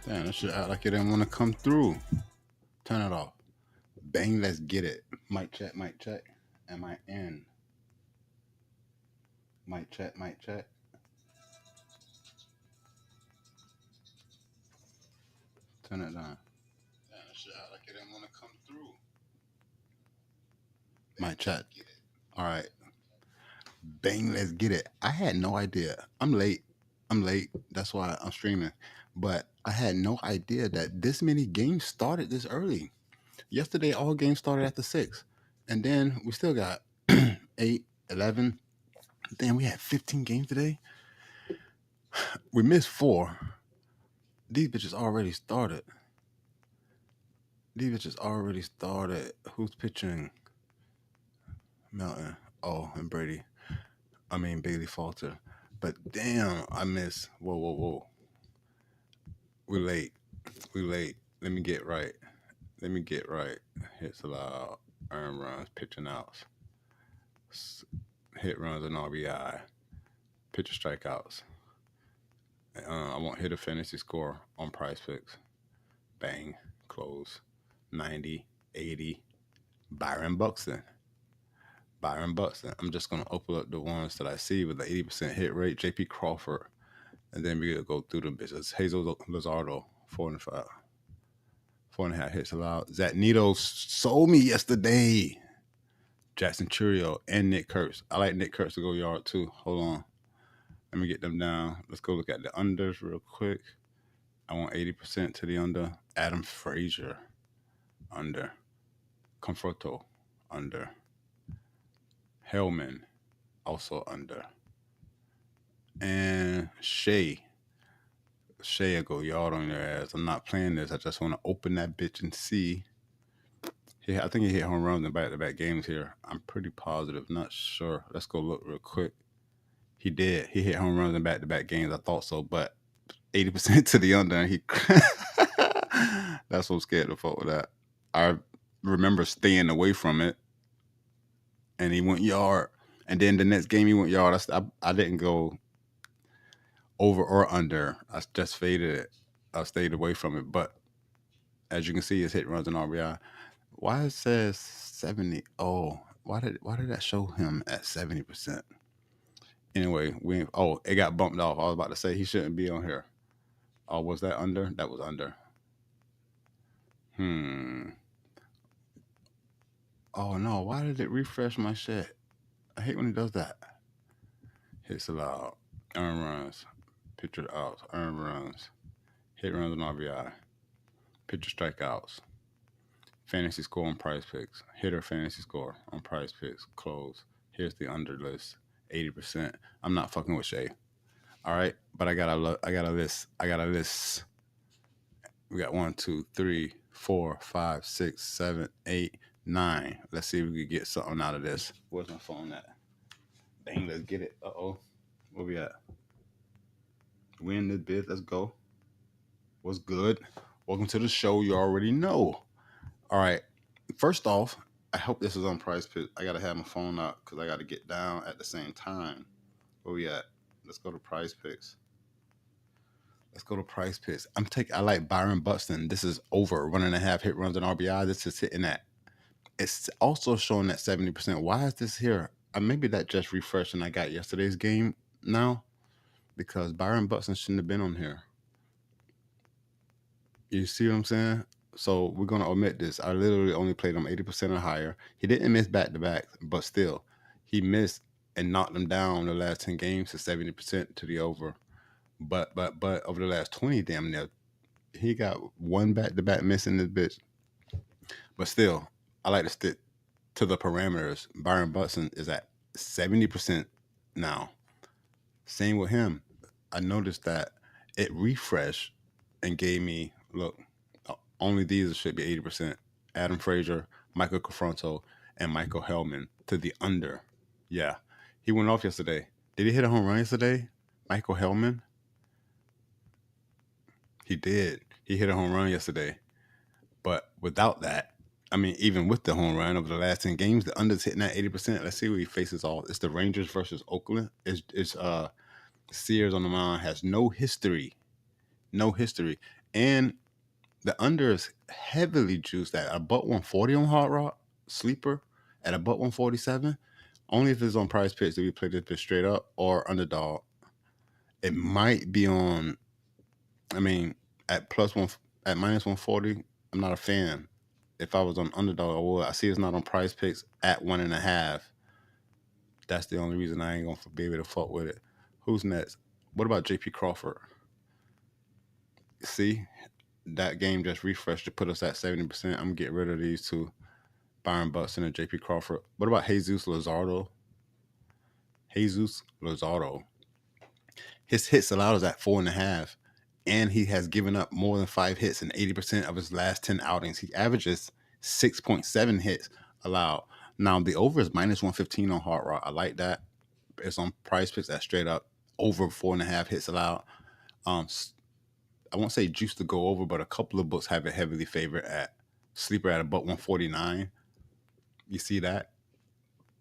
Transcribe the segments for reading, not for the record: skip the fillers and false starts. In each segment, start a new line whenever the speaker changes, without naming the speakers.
Damn, that shit act like it didn't want to come through. Turn it off. Bang, let's get it. Mic check, mic check. Am I in? Mic check, mic check. Turn it down. Damn, that shit act like it didn't want to come through. Mic check. All right. Bang, let's get it. I had no idea. I'm late. That's why I'm streaming. But I had no idea that this many games started this early. Yesterday, all games started after 6. And then we still got 8, 11. Damn, we had 15 games today. We missed 4. These bitches already started. Who's pitching? Melton. Oh, and Brady. I mean, Bailey Falter. But damn, I missed. Whoa. We late. Let me get right. Hits allowed, earn runs, pitching outs, hit runs and RBI, pitcher strikeouts. I want hit a fantasy score on Price Picks. Bang, close, 90, 80. Byron Buxton. I'm just gonna open up the ones that I see with the 80% hit rate. J.P. Crawford, and then we're gonna go through them bitches. Hazel Luzardo, 4.5. 4.5 hits allowed. Zach Nito sold me yesterday. Jackson Churio and Nick Kurtz. I like Nick Kurtz to go yard too. Hold on. Let me get them down. Let's go look at the unders real quick. I want 80% to the under. Adam Frazier, under. Conforto, under. Hellman, also under. And Shea. Shea will go yard on your ass. I'm not playing this. I just want to open that bitch and see. I think he hit home runs in back-to-back games here. I'm pretty positive. Not sure. Let's go look real quick. He did. He hit home runs in back-to-back games. I thought so, but 80% to the under. And he that's so scared to fuck with that. I remember staying away from it, and he went yard. And then the next game he went yard. I didn't go over or under. I just faded it. I stayed away from it. But as you can see, his hit runs and RBI. Why it says 70? Oh, why did that show him at 70%? Anyway, it got bumped off. I was about to say he shouldn't be on here. Oh, was that under? That was under. Oh no, why did it refresh my shit? I hate when it does that. Hits allowed, earn runs, pitcher outs, earn runs, hit runs and RBI, pitcher strikeouts, fantasy score on Price Picks, hitter fantasy score on Price Picks, close. Here's the under list, 80%. I'm not fucking with Shea. All right, but I got a list. We got 1, 2, 3, 4, 5, 6, 7, 8, 9. Let's see if we can get something out of this. Where's my phone at? Dang, let's get it. Uh-oh. Where we at? We in this bit. Let's go. What's good? Welcome to the show. You already know. All right. First off, I hope this is on Price Picks. I got to have my phone out because I got to get down at the same time. Where we at? Let's go to Price Picks. I like Byron Buxton. This is over 1.5 hit runs and RBI. This is hitting at. It's also showing that 70%. Why is this here? Maybe that just refreshed and I got yesterday's game now, because Byron Buxton shouldn't have been on here. You see what I'm saying? So we're going to omit this. I literally only played him 80% or higher. He didn't miss back-to-back, but still, he missed and knocked them down the last 10 games to 70% to the over. But over the last 20, damn near, he got one back-to-back miss in this bitch. But still, I like to stick to the parameters. Byron Buxton is at 70% now. Same with him. I noticed that it refreshed and gave me, look, only these should be 80%. Adam Frazier, Michael Confronto, and Michael Hellman to the under. Yeah. He went off yesterday. Did he hit a home run yesterday? Michael Hellman? He did. He hit a home run yesterday. But without that, I mean, even with the home run over the last 10 games, the under's hitting at 80%. Let's see what he faces all. It's the Rangers versus Oakland. It's Sears on the mound, has no history. And the under is heavily juiced at a buck 140 on Hard Rock sleeper at a buck 147. Only if it's on Prize Picks do we play this bitch straight up or Underdog. It might be on. I mean, at minus 140. I'm not a fan. If I was on Underdog, I would. I see it's not on Prize Picks at 1.5. That's the only reason I ain't gonna be able to fuck with it. Who's next? What about JP Crawford? See, that game just refreshed to put us at 70%. I'm getting rid of these two, Byron Buxton and JP Crawford. What about Jesus Luzardo? Jesus Luzardo. His hits allowed is at 4.5, and he has given up more than 5 hits in 80% of his last 10 outings. He averages 6.7 hits allowed. Now the over is minus 115 on Hard Rock. I like that. It's on Prize Picks at straight up over 4.5 hits allowed. I won't say juice to go over, but a couple of books have it heavily favored at sleeper at a buck 149. You see that?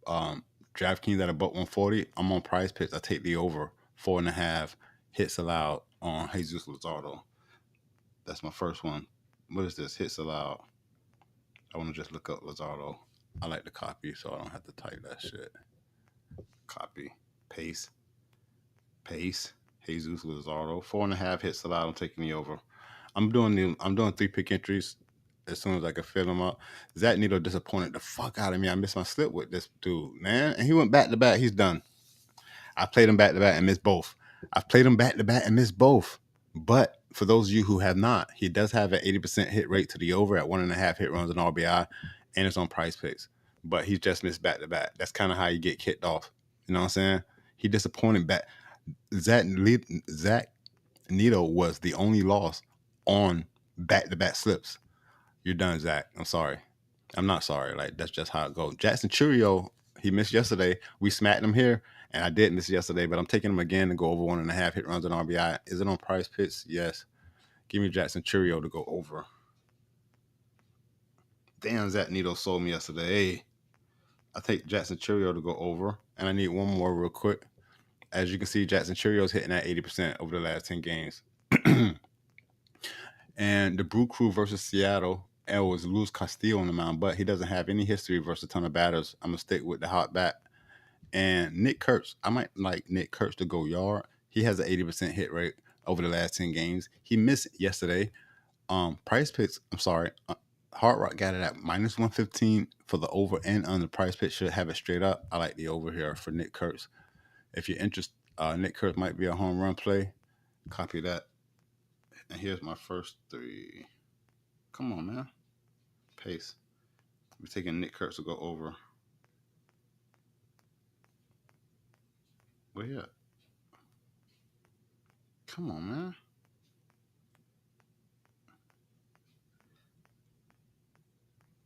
DraftKings at a buck 140. I'm on Prize Picks. I take the over 4.5 hits allowed on Jesus Luzardo. That's my first one. What is this? Hits allowed. I want to just look up Luzardo. I like to copy, so I don't have to type that shit. Copy, paste. Jesus Luzardo, 4.5 hits allowed. I'm taking the over. I'm doing 3-pick entries as soon as I can fill them up. Zach Neto disappointed the fuck out of me. I missed my slip with this dude, man. And he went back to back. He's done. I played him back to back and missed both. I've played him back to back and missed both. But for those of you who have not, he does have an 80% hit rate to the over at 1.5 hit runs and RBI, and it's on Prize Picks. But he's just missed back to back. That's kind of how you get kicked off. You know what I'm saying? He disappointed back. Zach Neto was the only loss on back-to-back slips. You're done, Zach. I'm sorry. I'm not sorry. Like, that's just how it goes. Jackson Churio, he missed yesterday. We smacked him here, and I did miss yesterday, but I'm taking him again to go over 1.5 hit runs on RBI. Is it on Prize Picks? Yes. Give me Jackson Churio to go over. Damn, Zach Neto sold me yesterday. Hey, I take Jackson Churio to go over, and I need one more real quick. As you can see, Jackson Churio's hitting at 80% over the last 10 games. And the Brew Crew versus Seattle, it was Luis Castillo on the mound, but he doesn't have any history versus a ton of batters. I'm going to stick with the hot bat. And Nick Kurtz, I might like Nick Kurtz to go yard. He has an 80% hit rate over the last 10 games. He missed yesterday. Prize Picks, I'm sorry, Hard Rock got it at minus 115 for the over and under. Prize Picks should have it straight up. I like the over here for Nick Kurtz. If you're interested, Nick Kurtz might be a home run play. Copy that. And here's my first 3. Come on, man. Pace. We're taking Nick Kurtz to go over. Where you at? Come on, man.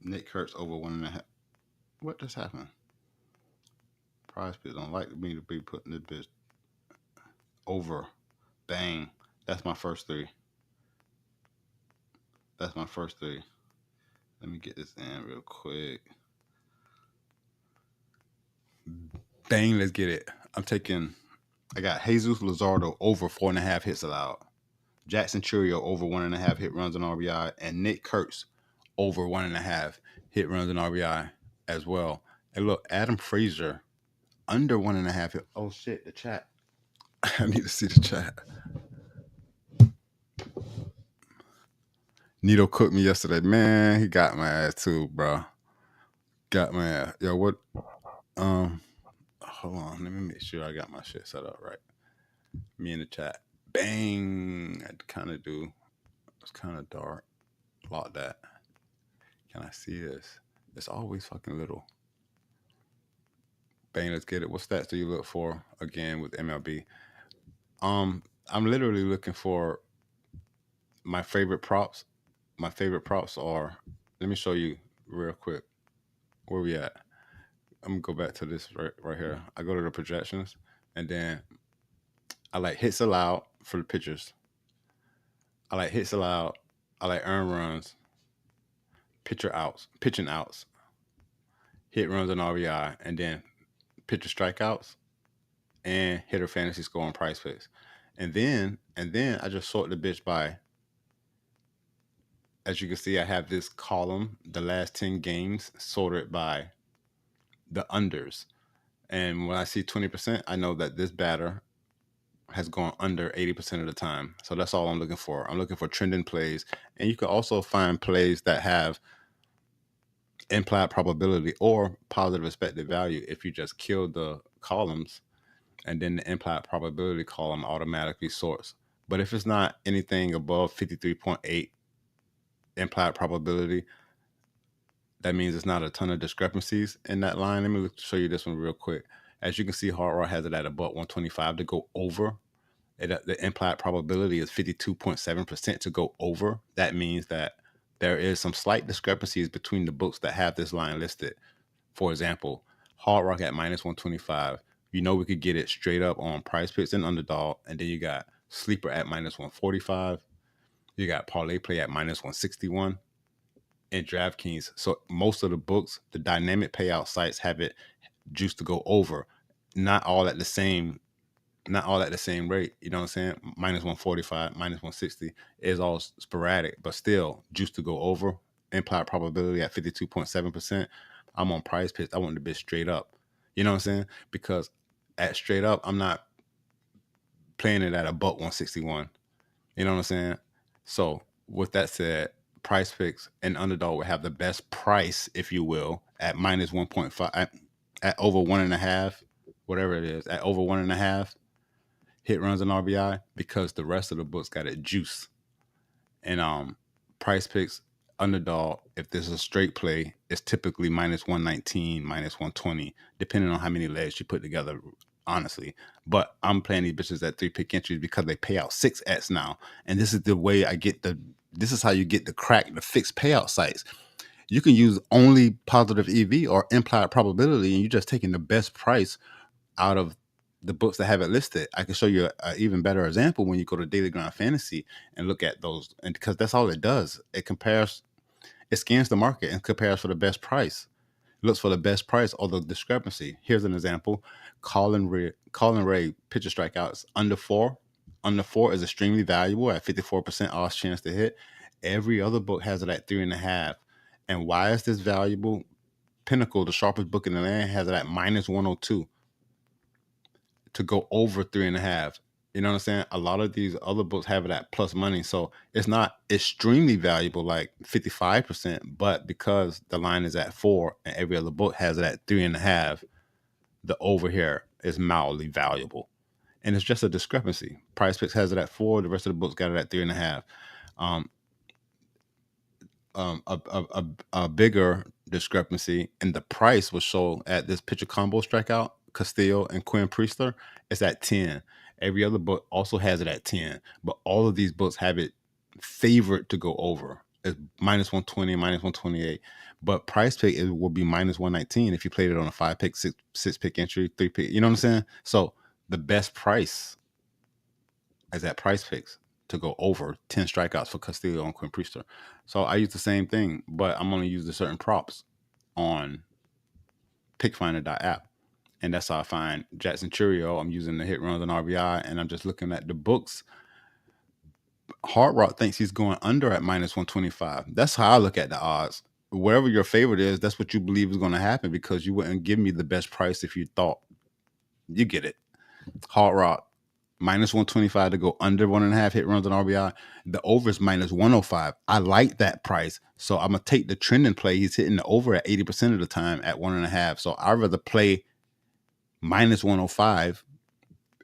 Nick Kurtz over 1.5. What just happened? Prize Picks don't like me to be putting this bitch over. Bang. That's my first 3. That's my first 3. Let me get this in real quick. Bang, let's get it. I got Jesus Luzardo over 4.5 hits allowed. Jackson Churio over 1.5 hit runs on RBI. And Nick Kurtz over 1.5 hit runs on RBI as well. And look, Adam Frazier under 1.5 hit. Oh shit, the chat. I need to see the chat. Nito cooked me yesterday. Man, he got my ass too, bro. Got my ass. Yo, what? Hold on. Let me make sure I got my shit set up right. Me in the chat. Bang. I kind of do. It's kind of dark. Lock that. Can I see this? It's always fucking little. Bang, let's get it. What stats do you look for again with MLB? I'm literally looking for my favorite props. My favorite props are, let me show you real quick where we at. I'm gonna go back to this right here. I go to the projections, and then I like hits allowed for the pitchers. I like hits allowed. I like earned runs, pitching outs, hit runs and RBI, and then pitcher strikeouts and hitter fantasy score on Prize Picks. And then I just sort the bitch by as you can see, I have this column, the last 10 games sorted by the unders. And when I see 20%, I know that this batter has gone under 80% of the time. So that's all I'm looking for. I'm looking for trending plays. And you can also find plays that have implied probability or positive expected value if you just kill the columns, and then the implied probability column automatically sorts. But if it's not anything above 53.8 implied probability, that means it's not a ton of discrepancies in that line. Let me show you this one real quick. As you can see, Hard Rock has it at about 125 to go over. The implied probability is 52.7% to go over. That means that there is some slight discrepancies between the books that have this line listed. For example, Hard Rock at minus 125. You know we could get it straight up on Price Picks and Underdog. And then you got Sleeper at minus 145. You got ParlayPlay at minus 161. And DraftKings. So most of the books, the dynamic payout sites have it juiced to go over. Not all at the same rate, you know what I'm saying? Minus 145, minus 160 is all sporadic, but still juiced to go over. Implied probability at 52.7%. I'm on Price Picks. I want the bit straight up. You know what I'm saying? Because at straight up, I'm not playing it at a buck 161. You know what I'm saying? So with that said, Price Picks and Underdog will have the best price, if you will, at minus 1.5, at over 1.5, whatever it is, at over 1.5 hit runs and RBI, because the rest of the books got it juice. And Price Picks, Underdog, if this is a straight play, it's typically minus 119, minus 120, depending on how many legs you put together, honestly. But I'm playing these bitches at 3-pick entries because they pay out 6x now. And this is the way this is how you get the fixed payout sites. You can use only positive EV or implied probability, and you're just taking the best price out of the books that have it listed. I can show you an even better example when you go to Daily Grind Fantasy and look at those, and because that's all it does. It scans the market and compares for the best price. It looks for the best price or the discrepancy. Here's an example: Colin Ray pitcher strikeouts under 4. Under 4 is extremely valuable at 54% odds chance to hit. Every other book has it at 3.5. And why is this valuable? Pinnacle, the sharpest book in the land, has it at minus 102 to go over 3.5. You know what I'm saying? A lot of these other books have it at plus money. So it's not extremely valuable, like 55%, but because the line is at 4 and every other book has it at 3.5, the over here is mildly valuable. And it's just a discrepancy. Price Picks has it at 4. The rest of the books got it at 3.5. A bigger discrepancy in the price was shown at this pitcher combo strikeout, Castillo and Quinn Priestler. It's at 10. Every other book also has it at 10, but all of these books have it favored to go over. It's minus 120, minus 128. But Price Pick will be minus 119 if you played it on a 5-pick, 6-pick entry, 3-pick. You know what I'm saying? So the best price is at Price Picks to go over 10 strikeouts for Castillo and Quinn Priester. So I use the same thing, but I'm only using certain props on pickfinder.app. And that's how I find Jackson Churio. I'm using the hit runs and RBI, and I'm just looking at the books. Hard Rock thinks he's going under at minus 125. That's how I look at the odds. Wherever your favorite is, that's what you believe is going to happen, because you wouldn't give me the best price if you thought. You get it. Hard Rock, minus 125 to go under 1.5 hit runs and RBI. The over is minus 105. I like that price. So I'm going to take the trending play. He's hitting the over at 80% of the time at 1.5. So I'd rather play minus 105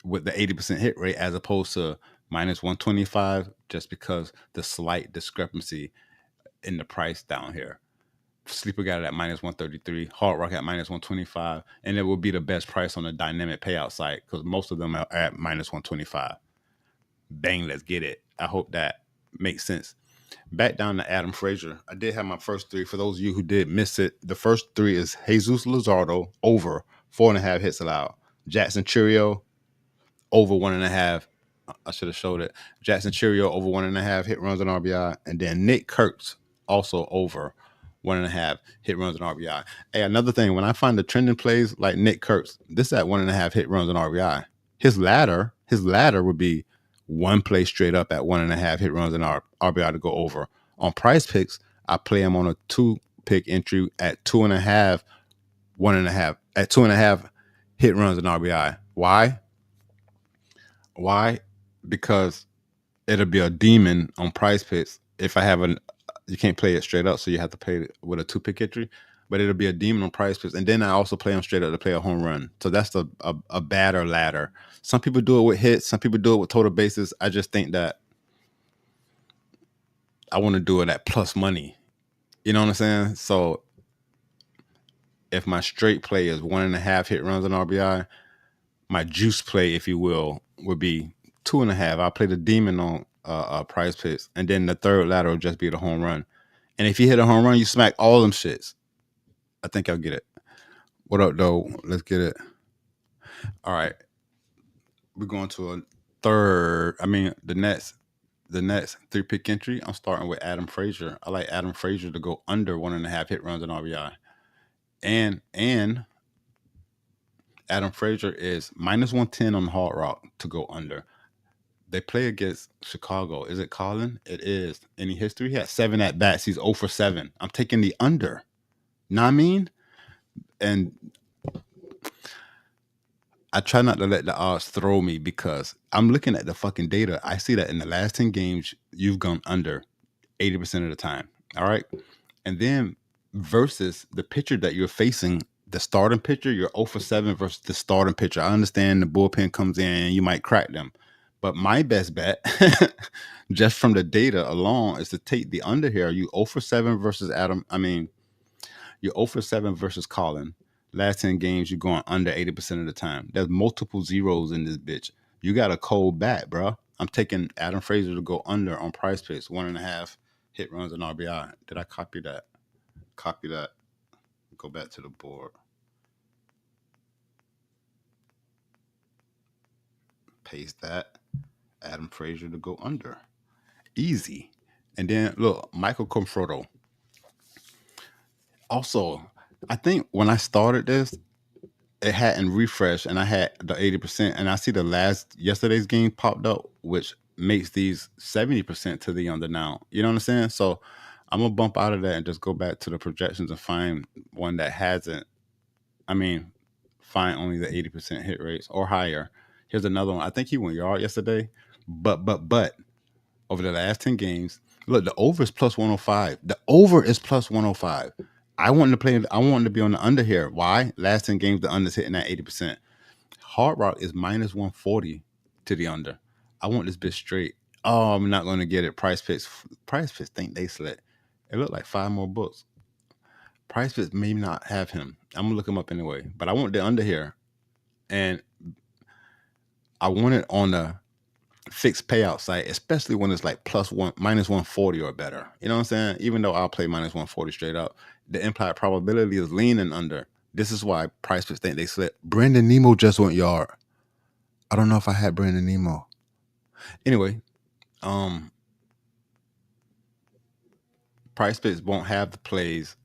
with the 80% hit rate as opposed to minus 125, just because the slight discrepancy in the price down here. Sleeper got it at minus 133, Hard Rock at minus 125, and it will be the best price on the dynamic payout site because most of them are at minus 125. Bang, let's get it. I hope that makes sense. Back down to Adam Frazier. I did have my first 3. For those of you who did miss it, the first 3 is Jesus Luzardo over 4.5 hits allowed. Jackson Churio over 1.5. I should have showed it. Jackson Churio over 1.5 hit runs and RBI, and then Nick Kurtz also over 1.5 hit runs and RBI. Hey, another thing, when I find the trending plays like Nick Kurtz, this is at 1.5 hit runs and RBI. His ladder would be 1 play straight up at 1.5 hit runs and RBI to go over. On Prize Picks, I play him on a 2-pick entry at 2.5, 1.5 at 2.5 hit runs and RBI. Why? Why? Because it'll be a demon on Prize Picks. If I have you can't play it straight up, so you have to play it with a 2-pick entry. But it'll be a demon on Prize Picks, and then I also play them straight up to play a home run. So that's a batter ladder. Some people do it with hits, some people do it with total bases. I just think that I want to do it at plus money. You know what I'm saying? So if my straight play is 1.5 hit runs and RBI, my juice play, if you will, would be 2.5. I'll play the demon on Prize Picks, and then the third ladder will just be the home run. And if you hit a home run, you smack all them shits. I think I'll get it. What up, though? Let's get it. All right. We're going to a the next 3-pick entry. I'm starting with Adam Frazier. I like Adam Frazier to go under 1.5 hit runs and RBI. And Adam Frazier is -110 on Hard Rock to go under. They play against Chicago. Is it Colin? It is. Any history? He had 7 at bats. He's 0 for 7. I'm taking the under. Know what I mean? And I try not to let the odds throw me because I'm looking at the fucking data. I see that in the last 10 games, you've gone under 80% of the time. All right. And then versus the pitcher that you're facing, the starting pitcher, you're 0 for 7 versus the starting pitcher. I understand the bullpen comes in and you might crack them. But my best bet, just from the data alone, is to take the under here. You 0 for 7 versus you're 0 for 7 versus Colin. Last 10 games, you're going under 80% of the time. There's multiple zeros in this bitch. You got a cold bat, bro. I'm taking Adam Frazier to go under on Prize Picks, 1.5 hit runs and RBI. Did I copy that? Copy that. Go back to the board. Paste that. Adam Frazier to go under. Easy. And then look, Michael Conforto. Also, I think when I started this, it hadn't refreshed and I had the 80%. And I see the yesterday's game popped up, which makes these 70% to the under now. You know what I'm saying? So I'm gonna bump out of that and just go back to the projections and find one that hasn't. Find only the 80% hit rates or higher. Here's another one. I think he went yard yesterday, but over the last 10 games, look, the over is plus 105. The over is plus 105. I wanted to be on the under here. Why? Last 10 games, the under's hitting at 80%. Hard Rock is -140 to the under. I want this bitch straight. Oh, I'm not going to get it. Price Picks think they slit. It looked like 5 more books. Price Picks may not have him. I'm going to look him up anyway. But I want the under here. And I want it on the fixed payout site, especially when it's like -140 or better. You know what I'm saying? Even though I'll play -140 straight up, the implied probability is leaning under. This is why Price Picks think they slipped. Brandon Nemo just went yard. I don't know if I had Brandon Nemo. Anyway, Price Picks won't have the plays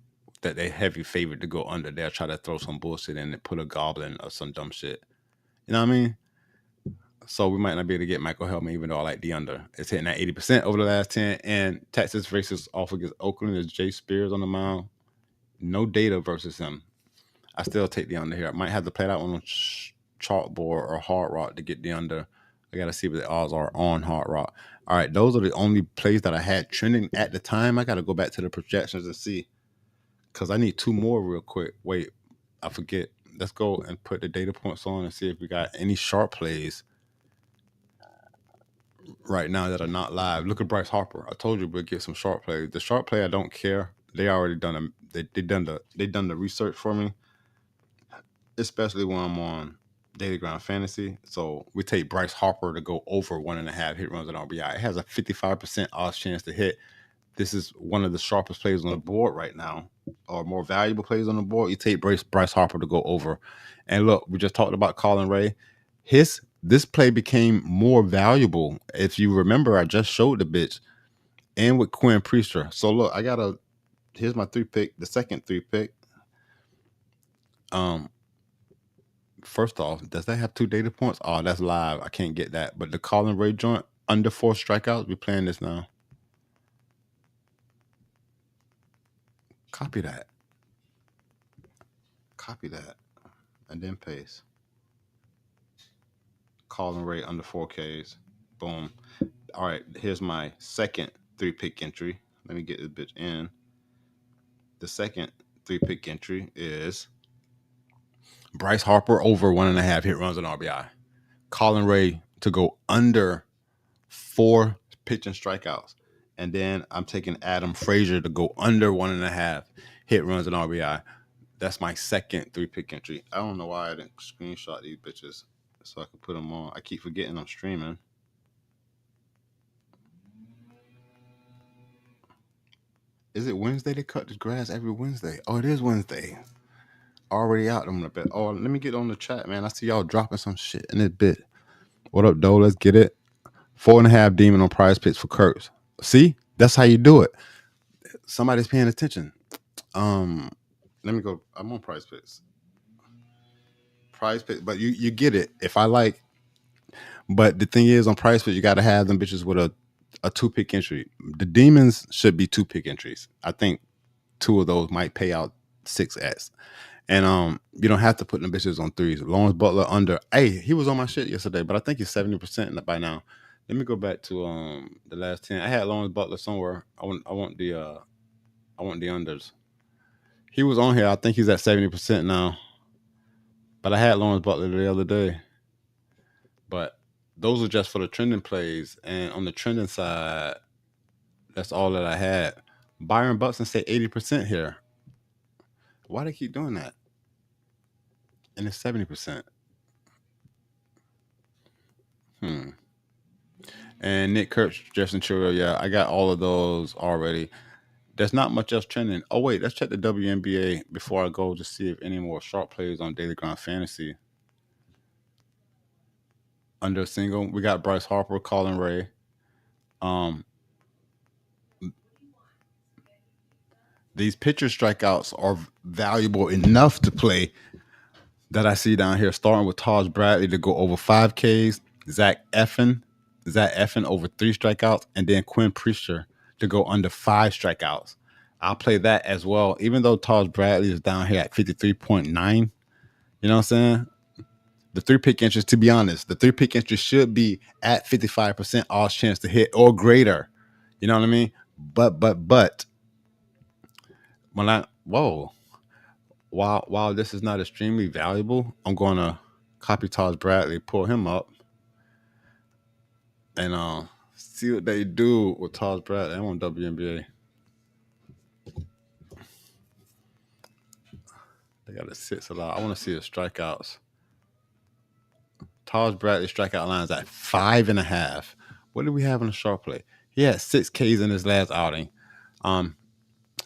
that they heavy favorite to go under. They'll try to throw some bullshit in and put a goblin or some dumb shit. You know what I mean? So we might not be able to get Michael Helman, even though I like the under. It's hitting at 80% over the last 10. And Texas faces off against Oakland is Jay Spears on the mound. No data versus him. I still take the under here. I might have to play that one on chalkboard or Hard Rock to get the under. I got to see what the odds are on Hard Rock. All right, those are the only plays that I had trending at the time. I got to go back to the projections and see because I need 2 more real quick. Wait, I forget. Let's go and put the data points on and see if we got any sharp plays right now that are not live. Look at Bryce Harper. I told you we'd get some sharp plays. The sharp play, I don't care. They already done they done the research for me, especially when I'm on Daily Ground Fantasy. So we take Bryce Harper to go over 1.5 hit runs and RBI. It has a 55% odds chance to hit. This is one of the sharpest plays on the board right now, or more valuable plays on the board. You take Bryce Harper to go over. And look, we just talked about Colin Ray. This play became more valuable. If you remember, I just showed the bitch and with Quinn Priester. So look, here's my 3-pick, the second 3-pick. First off, does that have 2 data points? Oh, that's live. I can't get that. But the Colin Ray joint, under 4 strikeouts, we playing this now. Copy that. Copy that. And then paste. Calling rate under 4Ks. Boom. All right, here's my second 3-pick entry. Let me get this bitch in. The second 3-pick entry is Bryce Harper over 1.5 hit runs and RBI. Colin Ray to go under 4 pitch and strikeouts. And then I'm taking Adam Frazier to go under 1.5 hit runs and RBI. That's my second 3-pick entry. I don't know why I didn't screenshot these bitches so I could put them on. I keep forgetting I'm streaming. Is it Wednesday? They cut the grass every Wednesday. Oh, it is Wednesday. Already out. I'm gonna bet. Oh, let me get on the chat, man. I see y'all dropping some shit in this bit. What up, Doe? Let's get it. 4.5 demon on prize picks for Kurtz. See, that's how you do it. Somebody's paying attention. Let me go. I'm on prize picks. Prize picks, but you get it. If I like, but the thing is, on prize picks, you got to have them bitches with a 2-pick entry. The demons should be 2-pick entries. I think 2 of those might pay out 6x. And you don't have to put them bitches on 3s. Lawrence Butler under. Hey, he was on my shit yesterday, but I think he's 70% by now. Let me go back to the last 10. I had Lawrence Butler somewhere. I want the unders. He was on here. I think he's at 70% now. But I had Lawrence Butler the other day. But those are just for the trending plays. And on the trending side, that's all that I had. Byron Buxton said 80% here. Why they keep doing that? And it's 70%. And Nick Kurtz, Justin Churro, yeah, I got all of those already. There's not much else trending. Oh, wait, let's check the WNBA before I go to see if any more sharp plays on Daily Grind Fantasy. Under a single, we got Bryce Harper, Colin Ray. These pitcher strikeouts are valuable enough to play that I see down here, starting with Taj Bradley to go over 5 Ks, Zach Effen over 3 strikeouts, and then Quinn Priester to go under 5 strikeouts. I'll play that as well, even though Taj Bradley is down here at 53.9. You know what I'm saying? The 3-pick interest, to be honest, the 3-pick interest should be at 55% odds chance to hit or greater. You know what I mean? But when while this is not extremely valuable, I'm going to copy Taj Bradley, pull him up, and see what they do with Taj Bradley. I'm on WNBA. They got a 6 a lot. I want to see the strikeouts. Taj Bradley strikeout lines at 5.5. What did we have in the sharp play? He had 6 Ks in his last outing.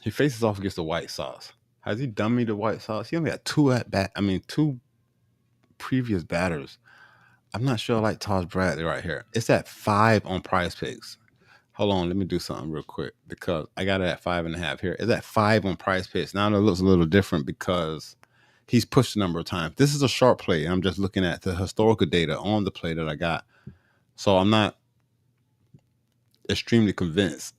He faces off against the White Sox. Has he done me the White Sox? He only had 2 previous batters. I'm not sure I like Taj Bradley right here. It's at 5 on prize picks. Hold on, let me do something real quick because I got it at 5.5 here. It's at 5 on prize picks. Now it looks a little different because he's pushed a number of times. This is a sharp play. I'm just looking at the historical data on the play that I got. So I'm not extremely convinced.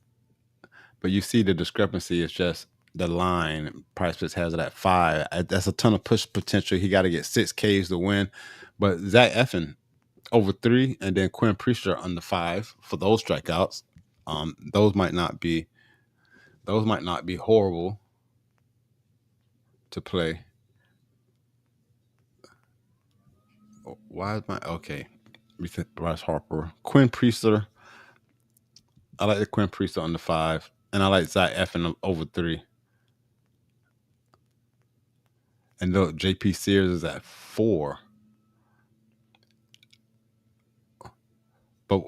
But you see the discrepancy is just the line. Price Picks has it at 5. That's a ton of push potential. He got to get 6 Ks to win. But Zach Effen over 3, and then Quinn Priester under 5 for those strikeouts. Those might not be horrible to play. Why is my okay? We think Bryce Harper, Quinn Priester. I like the Quinn Priester under 5, and I like Zach Effen over 3. And look, JP Sears is at 4. But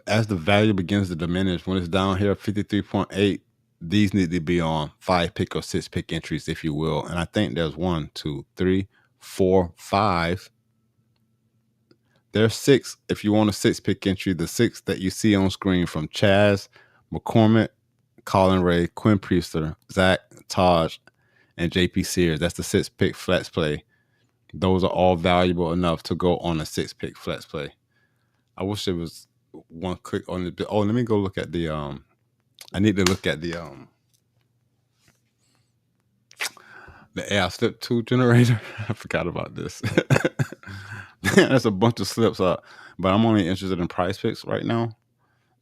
as the value begins to diminish, when it's down here 53.8, these need to be on 5-pick or 6-pick entries, if you will. And I think there's 1, 2, 3, 4, 5. There's 6 if you want a 6-pick entry. The 6 that you see on screen from Chaz, McCormick, Colin Ray, Quinn Priester, Zach, Taj, and JP Sears. That's the 6-pick flex play. Those are all valuable enough to go on a 6-pick flex play. I wish there was one click on the. Oh, let me go look at the. I need to look at the The AI slip 2 generator. I forgot about this. That's a bunch of slips up. But I'm only interested in price picks right now.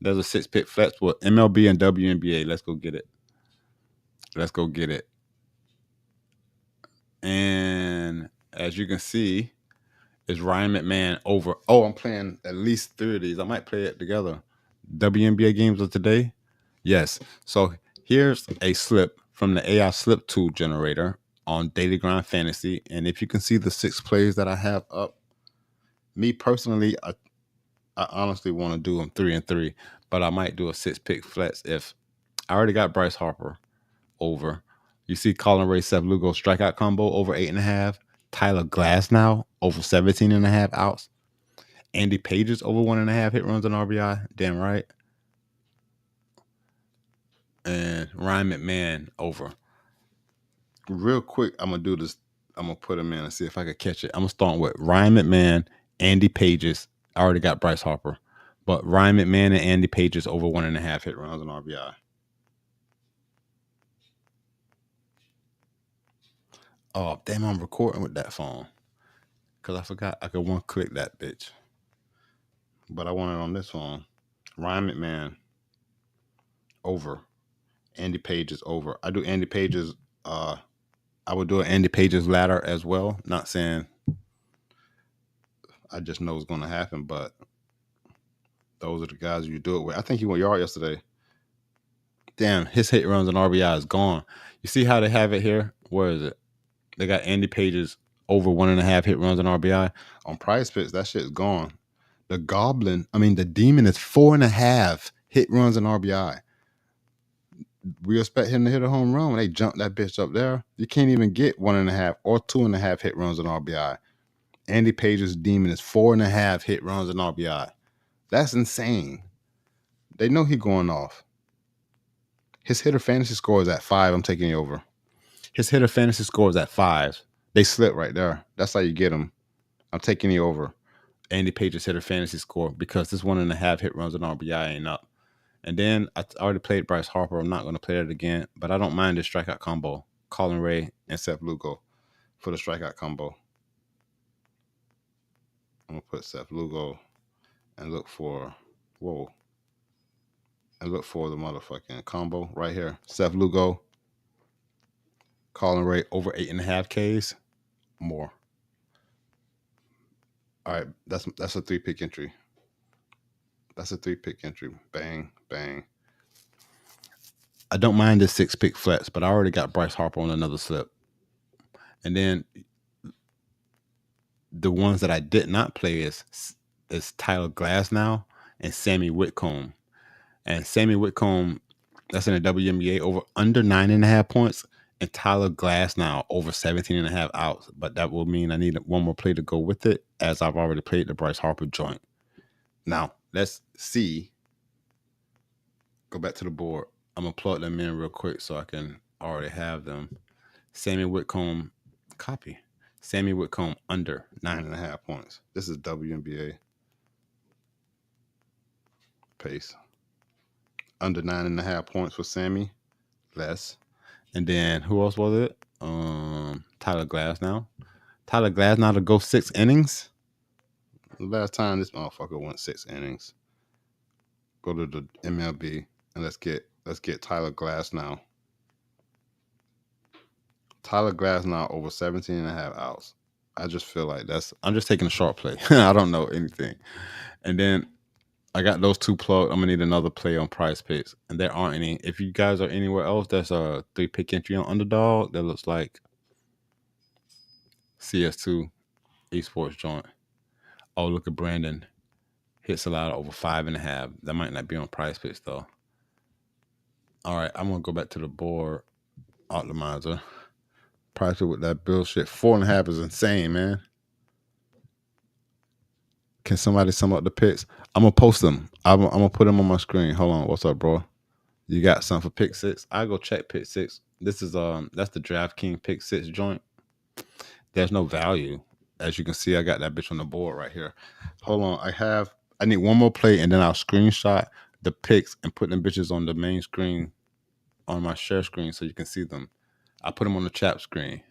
There's a 6-pick flex with MLB and WNBA. Let's go get it. Let's go get it. And as you can see, it's Ryan McMahon over. Oh, I'm playing at least 3 of these. I might play it together. WNBA games of today. Yes. So here's a slip from the AI slip tool generator on Daily Grind Fantasy. And if you can see the 6 plays that I have up, me personally, I honestly want to do them 3 and 3, but I might do a 6-pick flex if I already got Bryce Harper over. You see Colin Ray, Seth Lugo strikeout combo over 8.5. Tyler Glasnow over 17.5 outs. Andy Pages over 1.5 hit runs and RBI. Damn right. And Ryan McMahon over. Real quick, I'm gonna do this. I'm gonna put him in and see if I can catch it. I'm gonna start with Ryan McMahon, Andy Pages. I already got Bryce Harper, but Ryan McMahon and Andy Pages over 1.5 hit runs and RBI. Oh damn! I'm recording with that phone because I forgot I could 1-click that bitch. But I want it on this phone. Ryan McMahon over. Andy Pages over. I do Andy Pages. I would do an Andy Pages ladder as well. Not saying I just know it's going to happen, but those are the guys you do it with. I think he went yard yesterday. Damn, his hit runs and RBI is gone. You see how they have it here? Where is it? They got Andy Pages over 1.5 hit runs and RBI. On Prize Picks, that shit's gone. The Demon is 4.5 hit runs and RBI. We expect him to hit a home run when they jump that bitch up there. You can't even get 1.5 or 2.5 hit runs and RBI. Andy Page's Demon is 4.5 hit runs and RBI. That's insane. They know he going off. His hitter fantasy score is at 5. I'm taking you over. His hitter fantasy score is at 5. They slip right there. That's how you get him. I'm taking you over. Andy Page's hitter fantasy score because this 1.5 hit runs and RBI ain't up. And then I already played Bryce Harper. I'm not going to play it again, but I don't mind this strikeout combo. Colin Ray and Seth Lugo for the strikeout combo. I'm going to put Seth Lugo and look for, and look for the motherfucking combo right here. Seth Lugo, Colin Ray over 8.5 Ks, more. All right, that's a 3-pick entry. That's a 3-pick entry. Bang, bang. I don't mind this 6-pick flex, but I already got Bryce Harper on another slip. And then the ones that I did not play is Tyler Glasnow and Sammy Whitcomb. And Sammy Whitcomb, that's in the WNBA, over under 9.5 points. And Tyler Glasnow over 17.5 outs. But that will mean I need one more play to go with it, as I've already played the Bryce Harper joint. Now, let's see. Go back to the board. I'm going to plug them in real quick so I can already have them. Sammy Whitcomb, copy. Sammy Whitcomb under 9.5 points. This is WNBA. Pace. Under 9.5 points for Sammy. Less. And then who else was it? Tyler Glasnow. Tyler Glasnow to go 6 innings. The last time this motherfucker went 6 innings. Go to the MLB and let's get Tyler Glasnow. Tyler Glasnow over 17.5 outs. I just feel like I'm just taking a short play. I don't know anything. And then I got those 2 plugged. I'm gonna need another play on Prize Picks, and there aren't any. If you guys are anywhere else, there's a 3-pick entry on Underdog that looks like CS2 esports joint. Oh, look at Brandon. Hits allowed over 5.5. That might not be on Prize Picks though. All right, I'm gonna go back to the board optimizer. Price with that bullshit. 4.5 is insane, man. Can somebody sum up the picks? I'm gonna post them. I'm gonna put them on my screen. Hold on. What's up, bro? You got something for pick 6? I go check pick 6. This is that's the DraftKings pick 6 joint. There's no value. As you can see, I got that bitch on the board right here. Hold on. I need one more play and then I'll screenshot the picks and put them bitches on the main screen on my share screen so you can see them. I put them on the chat screen.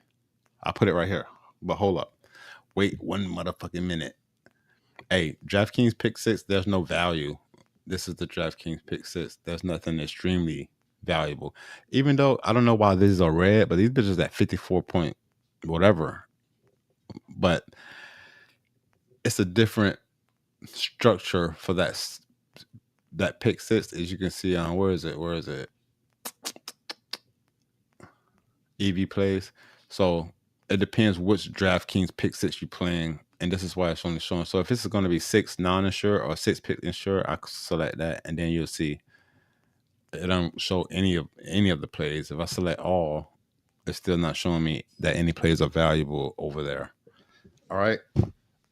I put it right here. But hold up. Wait 1 motherfucking minute. Hey, DraftKings Pick 6, there's no value. This is the DraftKings Pick 6. There's nothing extremely valuable. Even though I don't know why these are red, but these bitches at 54 point whatever. But it's a different structure for that Pick 6, as you can see on where is it? EV plays. So it depends which DraftKings Pick 6 you're playing, and this is why it's only showing. So if this is going to be 6 non-insure or 6 pick insure, I select that, and then you'll see it don't show any of the plays. If I select all, it's still not showing me that any plays are valuable over there. All right,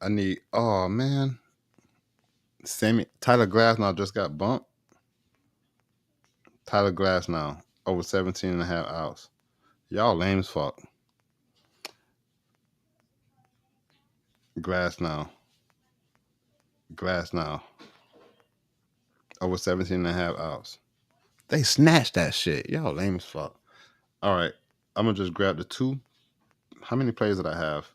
I need. Oh man, Tyler Glasnow just got bumped. Tyler Glasnow over 17.5 outs. Y'all lame as fuck. Glasnow over 17.5 outs. They snatched that shit. Y'all lame as fuck. All right, I'm gonna just grab the two. How many plays did I have?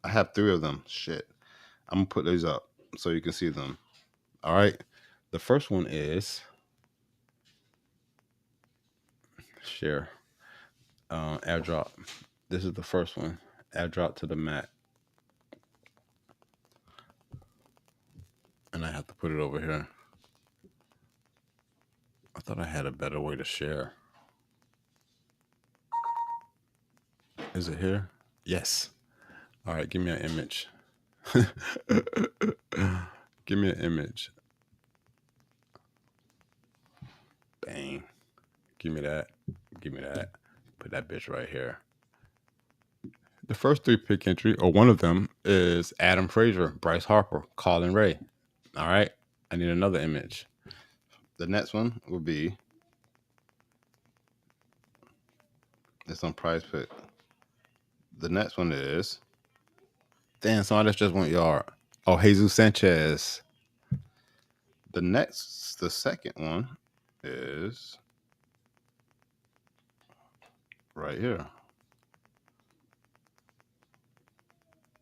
I have 3 of them. Shit. I'm gonna put these up so you can see them. All right. The first one is share airdrop. This is the first one. Airdrop to the mat. And I have to put it over here. I thought I had a better way to share. Is it here? Yes. All right, give me an image. Give me an image. Bang. Give me that. Give me that. Put that bitch right here. The first 3 pick entry, or one of them, is Adam Frazier, Bryce Harper, Colin Ray. All right. I need another image. The next one will be, it's on Prize Pick. The next one is, damn, somebody that's just 1 yard. Oh, Jesus Sanchez. The second one is right here.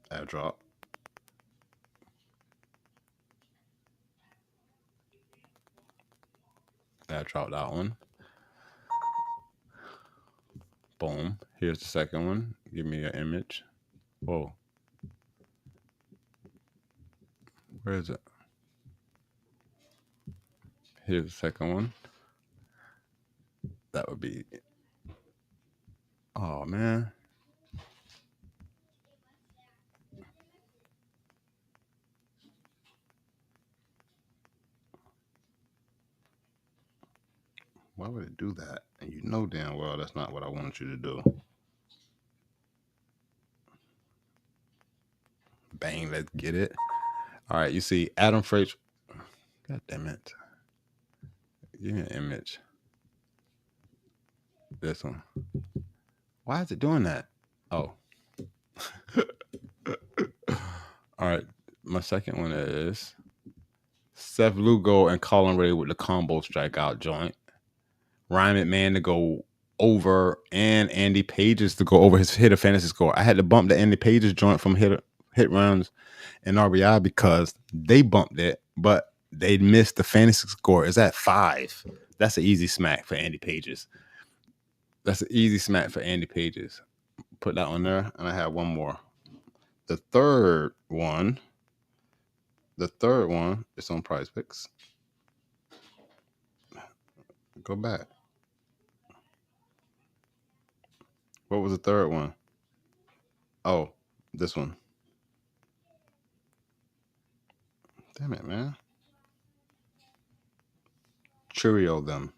Airdrop. Airdrop that one. Boom. Here's the second one. Give me an image. Whoa. Where is it? Here's the second one. That would be. Oh, man. Why would it do that? And you know damn well that's not what I wanted you to do. Bang, let's get it. All right, you see Adam Frazier. God damn it. Give me an image. This one. Why is it doing that? Oh. All right, my second one is Seth Lugo and Colin Ray with the combo strikeout joint. Ryan McMahon to go over, and Andy Pages to go over his hitter fantasy score. I had to bump the Andy Pages joint from hit runs and RBI because they bumped it, but they missed the fantasy score. It's at 5. That's an easy smack for Andy Pages. That's an easy smack for Andy Pages. Put that one there, and I have one more. The third one is on Prize Picks. Go back. What was the third one? Oh, this one. Damn it, man. Cheerio them.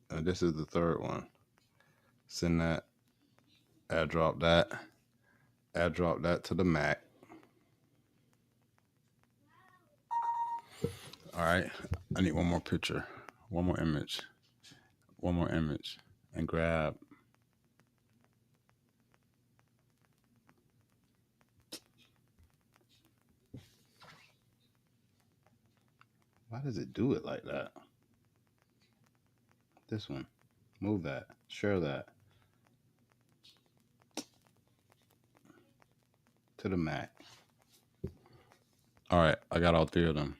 And this is the third one. Send that. Airdrop that. Airdrop that to the Mac. All right. I need one more picture. One more image. One more image. And grab. Why does it do it like that? This one. Move that. Share that. To the Mac. All right, I got all three of them.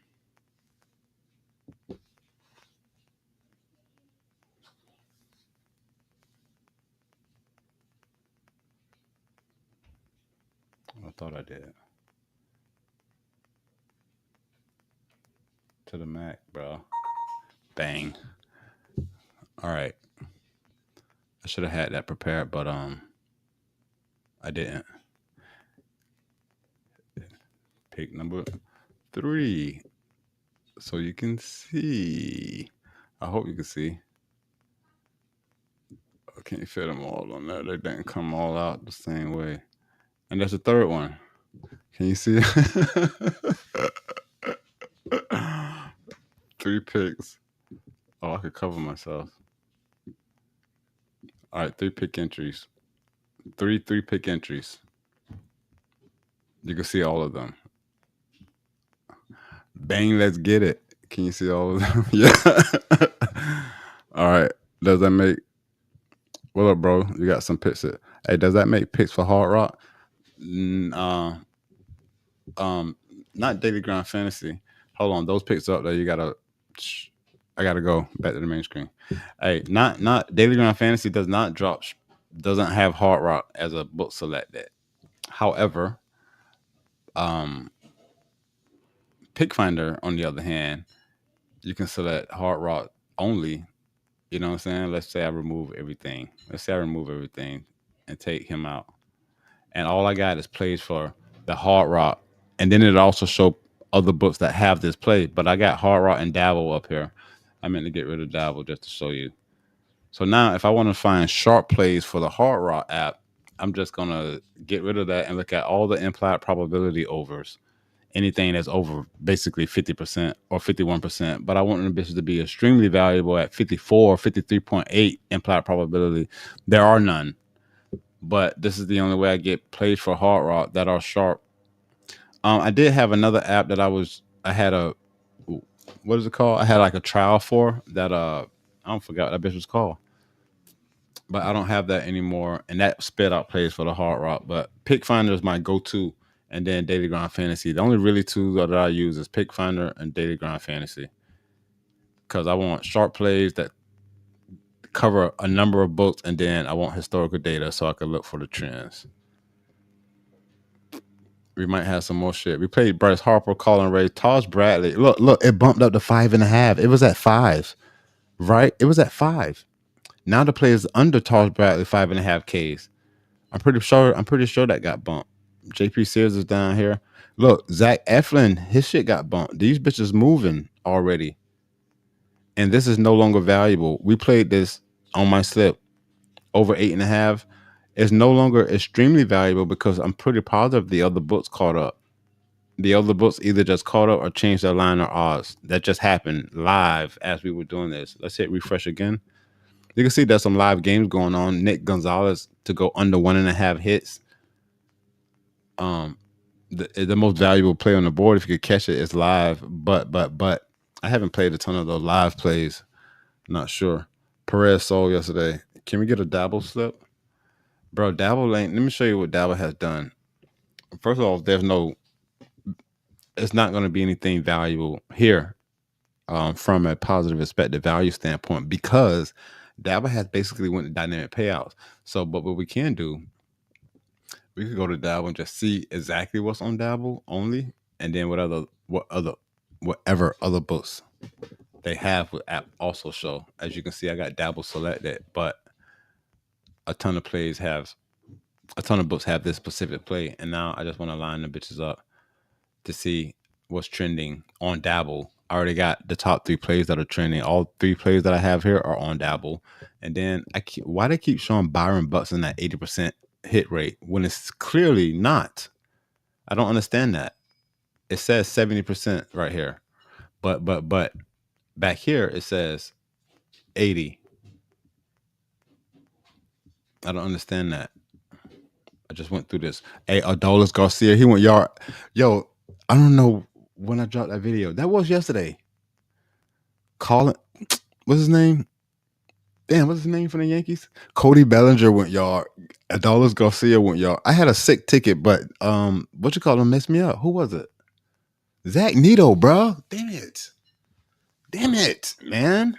I thought I did. To the Mac, bro. Bang. All right. I should have had that prepared, but I didn't. Pick number 3. So you can see. I hope you can see. I can't fit them all on there. They didn't come all out the same way. And there's a third one. Can you see? 3 picks. Oh, I could cover myself. All right, 3 pick entries. 3 pick entries. You can see all of them. Bang, let's get it. Can you see all of them? Yeah. All right. Does that make what up, bro? You got some picks. Hey, does that make picks for Hard Rock? Not Daily Grind Fantasy. Hold on, those picks up there. You gotta. I gotta go back to the main screen. Hey, not Daily Grind Fantasy does not drop. Doesn't have Hard Rock as a book selected. However, Pick Finder on the other hand, you can select Hard Rock only. You know what I'm saying? Let's say I remove everything. And take him out. And all I got is plays for the Hard Rock. And then it also show other books that have this play. But I got Hard Rock and Dabble up here. I meant to get rid of Dabble just to show you. So now if I want to find sharp plays for the Hard Rock app, I'm just gonna get rid of that and look at all the implied probability overs. Anything that's over basically 50% or 51%. But I want the bitches to be extremely valuable at 54 53.8 implied probability. There are none. But this is the only way I get plays for Hard Rock that are sharp. I did have another app that I had a what is it called? I had like a trial for that I don't forget what that bitch was called. But I don't have that anymore. And that spit out plays for the Hard Rock. But Pick Finder is my go-to. And then Daily Grind Fantasy. The only really two that I use is Pick Finder and Daily Grind Fantasy. Because I want sharp plays that cover a number of books, and then I want historical data so I can look for the trends. We might have some more shit. We played Bryce Harper, Colin Ray, Taj Bradley. Look, it bumped up to 5.5. It was at 5, right? It was at 5. Now the play is under Taj Bradley 5.5 Ks. I'm pretty sure that got bumped. JP Sears is down here. Look, Zach Eflin, his shit got bumped. These bitches moving already. And this is no longer valuable. We played this on my slip over 8.5. It's no longer extremely valuable because I'm pretty positive the other books caught up. The other books either just caught up or changed their line or odds. That just happened live as we were doing this. Let's hit refresh again. You can see there's some live games going on. Nick Gonzalez to go under 1.5 hits. The most valuable play on the board, if you could catch it, is live. But I haven't played a ton of those live plays. Not sure. Perez sold yesterday. Can we get a Dabble slip? Bro, Dabble ain't. Let me show you what Dabble has done. First of all, it's not going to be anything valuable here from a positive expected value standpoint because Dabble has basically went to dynamic payouts. So, but what we can do, we could go to Dabble and just see exactly what's on Dabble only, and then whatever other books they have with app also show. As you can see, I got Dabble selected, but a ton of books have this specific play, and now I just want to line the bitches up to see what's trending on Dabble. I already got the top 3 plays that are trending. All 3 plays that I have here are on Dabble, and then why they keep showing Byron Buxton at 80% hit rate when it's clearly not. I don't understand that. It says 70% right here, but back here it says 80. I don't understand that. I just went through this. Hey, Adolis Garcia, he went yard. Yo, I don't know when I dropped that video. That was yesterday. Colin, what's his name? Damn, what's his name for the Yankees? Cody Bellinger went yard. Adolis Garcia went yard. I had a sick ticket, but what you call him messed me up. Who was it? Zach Neto, bro. Damn it, man.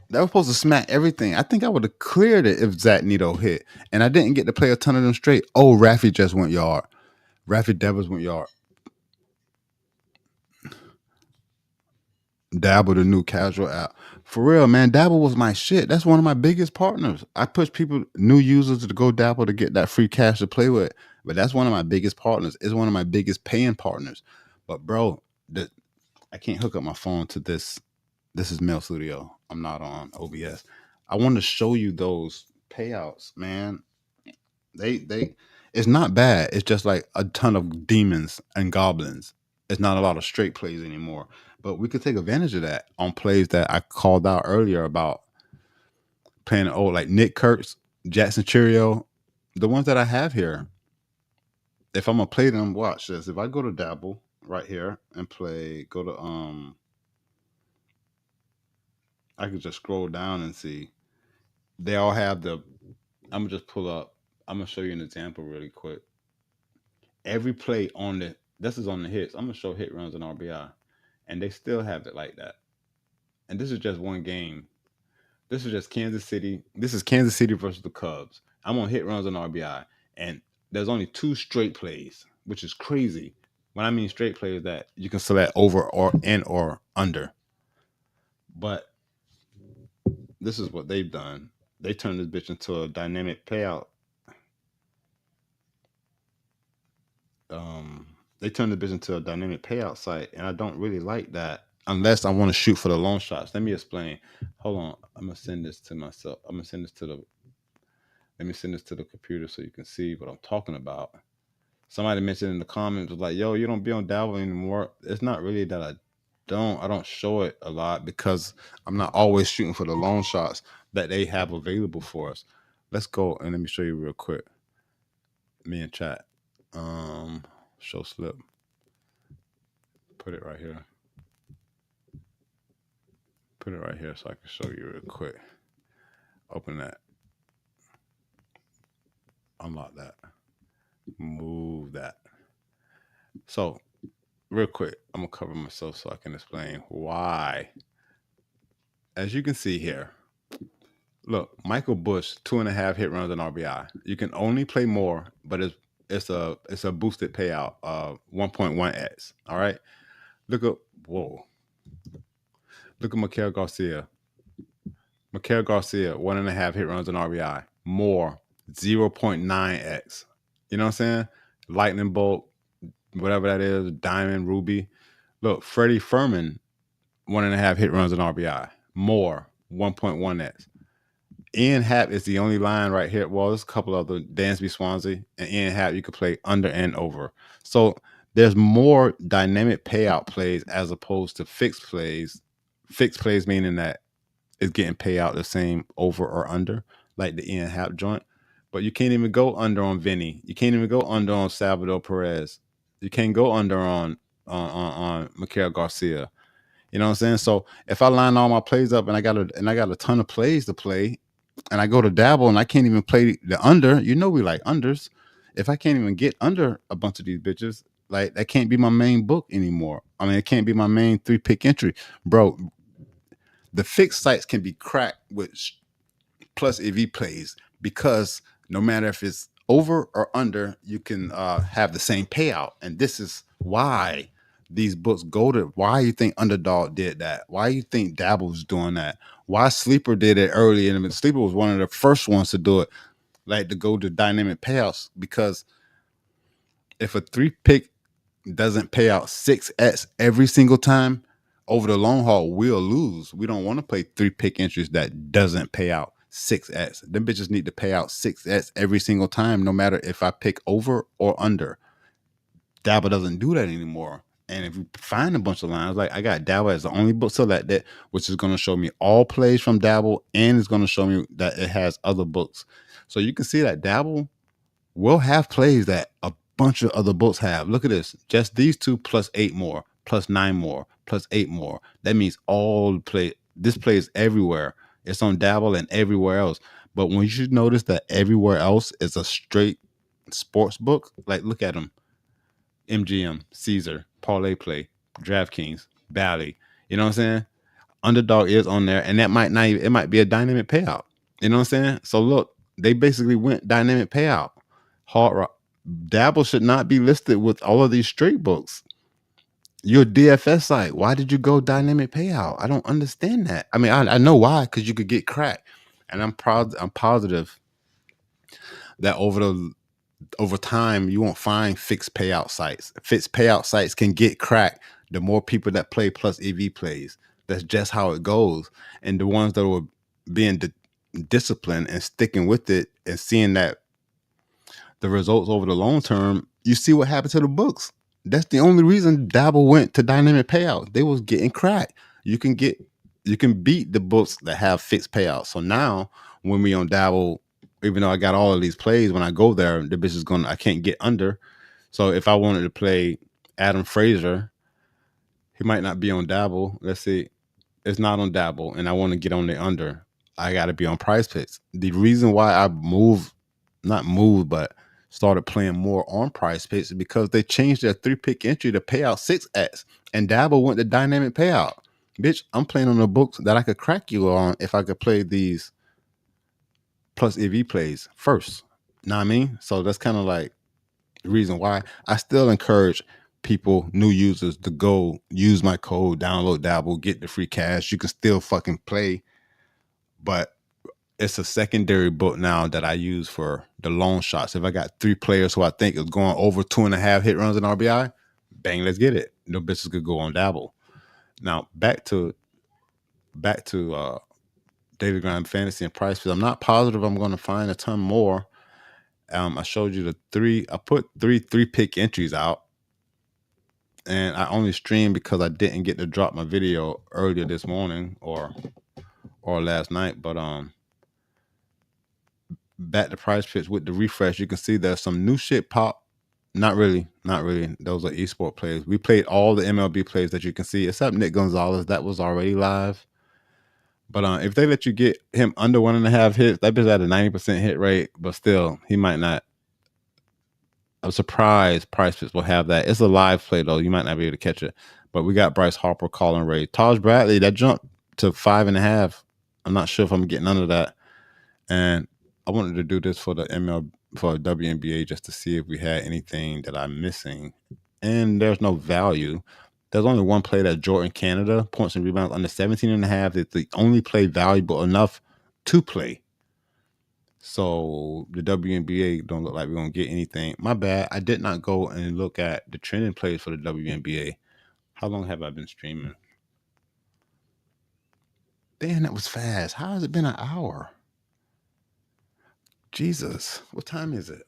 That was supposed to smack everything. I think I would have cleared it if Zach Neto hit, and I didn't get to play a ton of them straight. Oh, Raffy just went yard. Raffy Devers went yard. Dabble, the new casual app. For real, man, Dabble was my shit. That's one of my biggest partners. I push people, new users, to go Dabble to get that free cash to play with. But that's one of my biggest partners. It's one of my biggest paying partners. But bro, I can't hook up my phone to this. This is Mail Studio. I'm not on OBS. I want to show you those payouts, man. They it's not bad. It's just like a ton of demons and goblins. It's not a lot of straight plays anymore. But we could take advantage of that on plays that I called out earlier about playing old, like Nick Kurtz, Jackson Cheerio, the ones that I have here. If I'm gonna play them, watch this. If I go to Dabble right here and play, go to I could just scroll down and see. They all have the. I'm gonna just pull up. I'm gonna show you an example really quick. Every play on the this is on the hits. I'm gonna show hit runs and RBI, and they still have it like that. And this is just one game. This is just Kansas City. This is Kansas City versus the Cubs. I'm on hit runs and RBI, and there's only 2 straight plays, which is crazy. When I mean straight plays, that you can select over or under. But this is what they've done. They turned this bitch into a dynamic payout. They turned the bitch into a dynamic payout site, and I don't really like that unless I want to shoot for the long shots. Let me explain. Hold on, I'm gonna send this to myself. I'm gonna send this to the. Let me send this to the computer so you can see what I'm talking about. Somebody mentioned in the comments was like, "Yo, you don't be on Dabble anymore." It's not really that I don't. I don't show it a lot because I'm not always shooting for the long shots that they have available for us. Let's go and let me show you real quick. Me in chat. Show slip. Put it right here. Put it right here so I can show you real quick. Open that. Unlock that. Move that. So, real quick, I'm gonna cover myself so I can explain why. As you can see here, look, Michael Bush, 2.5 hit runs and RBI. You can only play more, but it's a boosted payout of 1.1x. All right. Look at Look at Mikael Garcia. 1.5 hit runs and RBI. More 0.9x. You know what I'm saying? Lightning bolt, whatever that is, diamond, ruby. Look, Freddie Furman, 1.5 hit runs and RBI. More 1.1x. Ian Happ is the only line right here. Well, there's a couple other Dansby Swansea and Ian Happ. You could play under and over. So there's more dynamic payout plays as opposed to fixed plays. Fixed plays meaning that it's getting payout the same over or under, like the Ian Happ joint. But you can't even go under on Vinny. You can't even go under on Salvador Perez. You can't go under on Mikael Garcia. You know what I'm saying? So if I line all my plays up and I got a ton of plays to play, and I go to Dabble and I can't even play the under, you know we like unders. If I can't even get under a bunch of these bitches, like that can't be my main book anymore. I mean, it can't be my main 3-pick entry, bro. The fixed sites can be cracked with plus EV plays because no matter if it's over or under, you can have the same payout. And this is why these books go to. Why you think Underdog did that? Why you think Dabble's doing that? Why Sleeper did it early? And Sleeper was one of the first ones to do it, like to go to dynamic payouts. Because if a 3-pick doesn't pay out 6x every single time, over the long haul, we'll lose. We don't want to play 3-pick entries that doesn't pay out 6x. Them bitches need to pay out 6x every single time, no matter if I pick over or under. Dabble doesn't do that anymore. And if you find a bunch of lines, like I got Dabble as the only book selected, which is going to show me all plays from Dabble, and it's going to show me that it has other books. So you can see that Dabble will have plays that a bunch of other books have. Look at this. Just these two plus 8 more, plus 9 more, plus 8 more. That means all play. This plays everywhere. It's on Dabble and everywhere else. But when you should notice that everywhere else is a straight sports book, like look at them: MGM, Caesar, ParlayPlay, DraftKings, Bally. You know what I'm saying? Underdog is on there, and that might not even, it might be a dynamic payout. You know what I'm saying? So look, they basically went dynamic payout. Hard Rock. Dabble should not be listed with all of these straight books. Your DFS site. Why did you go dynamic payout? I don't understand that. I mean, I know why, because you could get cracked. And I'm positive that over time you won't find fixed payout sites. Fixed payout sites can get cracked the more people that play plus EV plays. That's just how it goes. And the ones that were being disciplined and sticking with it and seeing that the results over the long term, you see what happened to the books. That's the only reason Dabble went to dynamic payout. They was getting cracked. You can beat the books that have fixed payouts. So now when we on Dabble, even though I got all of these plays, when I go there, the bitch is I can't get under. So if I wanted to play Adam Frazier, he might not be on Dabble. Let's see. It's not on Dabble, and I want to get on the under. I got to be on Price Picks. The reason why I but started playing more on Price Picks is because they changed their 3-pick entry to pay out 6x, and Dabble went to dynamic payout. Bitch, I'm playing on the books that I could crack you on if I could play these plus EV plays first. Know what I mean? So that's kind of like the reason why I still encourage people, new users, to go use my code, download Dabble, get the free cash. You can still fucking play, but it's a secondary book now that I use for the long shots. If I got 3 players who I think is going over 2.5 hit runs in RBI, bang, let's get it. No bitches could go on Dabble. Now back to Daily Grind Fantasy and Price. I'm not positive I'm going to find a ton more. I showed you the 3. I put 3-pick entries out, and I only streamed because I didn't get to drop my video earlier this morning or last night. But back to Price Picks with the refresh, you can see there's some new shit pop. Not really. Those are esport plays. We played all the MLB plays that you can see, except Nick Gonzalez. That was already live. But if they let you get him under 1.5 hits, that bitch at a 90% hit rate. But still, he might not. I'm surprised Price Picks will have that. It's a live play though. You might not be able to catch it. But we got Bryce Harper, Colin Ray, Taj Bradley. That jumped to 5.5. I'm not sure if I'm getting under that. And I wanted to do this for the for WNBA just to see if we had anything that I'm missing. And there's no value. There's only one play that Jordan Canada, points and rebounds under 17.5. It's the only play valuable enough to play. So the WNBA don't look like we're going to get anything. My bad. I did not go and look at the trending plays for the WNBA. How long have I been streaming? Damn, that was fast. How has it been an hour? Jesus. What time is it?